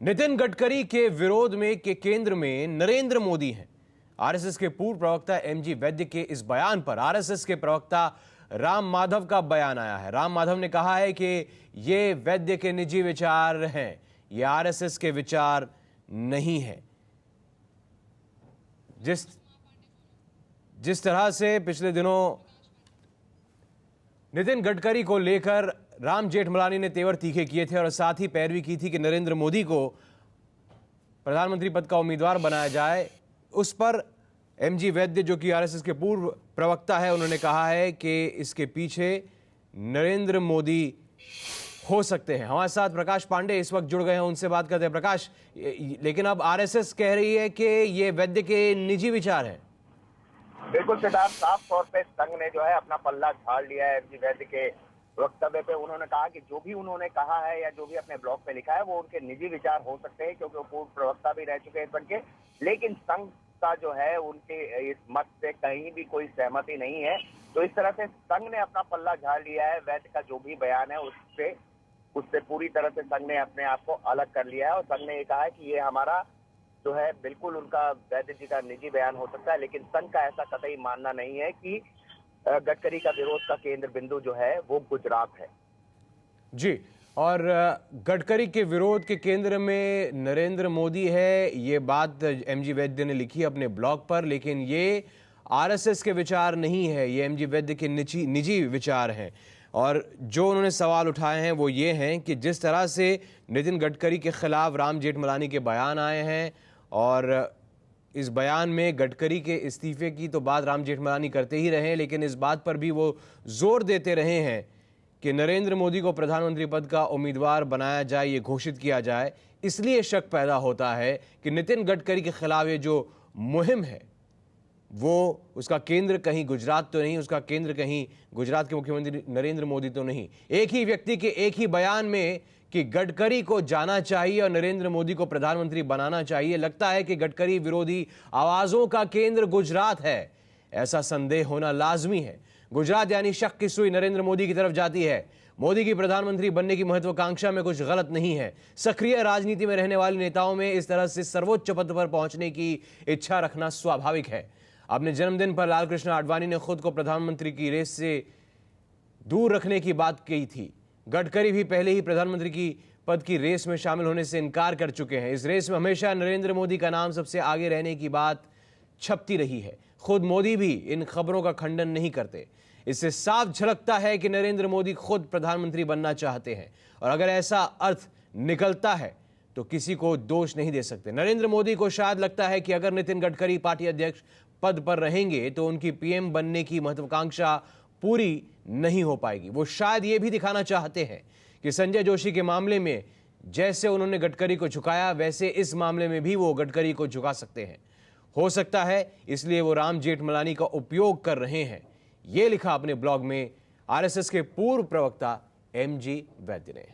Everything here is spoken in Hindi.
नितिन गडकरी के विरोध में के केंद्र में नरेंद्र मोदी हैं। आरएसएस के पूर्व प्रवक्ता एमजी वैद्य के इस बयान पर आरएसएस के प्रवक्ता राम माधव का बयान आया है। राम माधव ने कहा है कि ये वैद्य के निजी विचार हैं, ये आरएसएस के विचार नहीं है। जिस तरह से पिछले दिनों नितिन गडकरी को लेकर राम जेठमलानी ने तेवर तीखे किए थे और साथ ही पैरवी की थी कि नरेंद्र मोदी को प्रधानमंत्री पद का उम्मीदवार बनाया जाए, उस पर एमजी वैद्य जो कि आरएसएस के पूर्व प्रवक्ता है, उन्होंने कहा है कि इसके पीछे नरेंद्र मोदी हो सकते हैं। हमारे साथ प्रकाश पांडे इस वक्त जुड़ गए हैं, उनसे बात करते हैं। प्रकाश, लेकिन अब आरएसएस कह रही है कि ये वैद्य के निजी विचार हैं। बिल्कुल सिद्धार्थ, साफ तौर पे संघ ने जो है अपना पल्ला झाड़ लिया है एमजी वैद्य के वक्तव्य पे। उन्होंने कहा कि जो भी उन्होंने कहा है या जो भी अपने ब्लॉग पे लिखा है वो उनके निजी विचार हो सकते हैं, क्योंकि वो पूर्व प्रवक्ता भी रह चुके हैं बन के, लेकिन संघ का जो है उनके इस मत से कहीं भी कोई सहमति नहीं है। तो इस तरह से संघ ने अपना पल्ला झाड़ लिया है। वैद्य का जो भी बयान है उससे पूरी तरह से संघ ने अपने आप को अलग कर लिया है और संघ ने ये कहा है कि ये हमारा जो है बिल्कुल उनका वैद्य जी का निजी बयान हो सकता है, लेकिन संघ का ऐसा कतई मानना नहीं है कि गडकरी का विरोध का केंद्र बिंदु जो है वो गुजरात है। जी, और गडकरी के विरोध के केंद्र में नरेंद्र मोदी है, ये बात एमजी वैद्य ने लिखी अपने ब्लॉग पर, लेकिन ये आरएसएस के विचार नहीं है, ये एमजी वैद्य के निजी विचार हैं। और जो उन्होंने सवाल उठाए हैं वो ये हैं कि जिस तरह से नितिन गडकरी के खिलाफ राम जेठमलानी के बयान आए हैं और इस बयान में गडकरी के इस्तीफे की तो बात राम जेठमलानी करते ही रहे, लेकिन इस बात पर भी वो जोर देते रहे हैं कि नरेंद्र मोदी को प्रधानमंत्री पद का उम्मीदवार बनाया जाए, ये घोषित किया जाए। इसलिए शक पैदा होता है कि नितिन गडकरी के खिलाफ ये जो मुहिम है वो उसका केंद्र कहीं गुजरात तो नहीं, उसका केंद्र कहीं गुजरात के मुख्यमंत्री नरेंद्र मोदी तो नहीं। एक ही व्यक्ति के एक ही बयान में कि गडकरी को जाना चाहिए और नरेंद्र मोदी को प्रधानमंत्री बनाना चाहिए, लगता है कि गडकरी विरोधी आवाजों का केंद्र गुजरात है। ऐसा संदेह होना लाजमी है। गुजरात यानी शक की सुई नरेंद्र मोदी की तरफ जाती है। मोदी की प्रधानमंत्री बनने की महत्वाकांक्षा में कुछ गलत नहीं है। सक्रिय राजनीति में रहने वाले नेताओं में इस तरह से सर्वोच्च पद पर पहुंचने की इच्छा रखना स्वाभाविक है। अपने जन्मदिन पर लालकृष्ण आडवाणी ने खुद को प्रधानमंत्री की रेस से दूर रखने की बात कही थी। गडकरी भी पहले ही प्रधानमंत्री की पद की रेस में शामिल होने से इनकार कर चुके हैं। इस रेस में हमेशा नरेंद्र मोदी का नाम सबसे आगे रहने की बात छपती रही है। खुद मोदी भी इन खबरों का खंडन नहीं करते। इससे साफ झलकता है कि नरेंद्र मोदी खुद प्रधानमंत्री बनना चाहते हैं, और अगर ऐसा अर्थ निकलता है तो किसी को दोष नहीं दे सकते। नरेंद्र मोदी को शायद लगता है कि अगर नितिन गडकरी पार्टी अध्यक्ष पद पर रहेंगे तो उनकी पीएम बनने की महत्वाकांक्षा पूरी नहीं हो पाएगी। वो शायद ये भी दिखाना चाहते हैं कि संजय जोशी के मामले में जैसे उन्होंने गडकरी को झुकाया, वैसे इस मामले में भी वो गडकरी को झुका सकते हैं। हो सकता है इसलिए वो राम जेठमलानी का उपयोग कर रहे हैं। ये लिखा अपने ब्लॉग में आरएसएस के पूर्व प्रवक्ता एमजी वैद्य ने।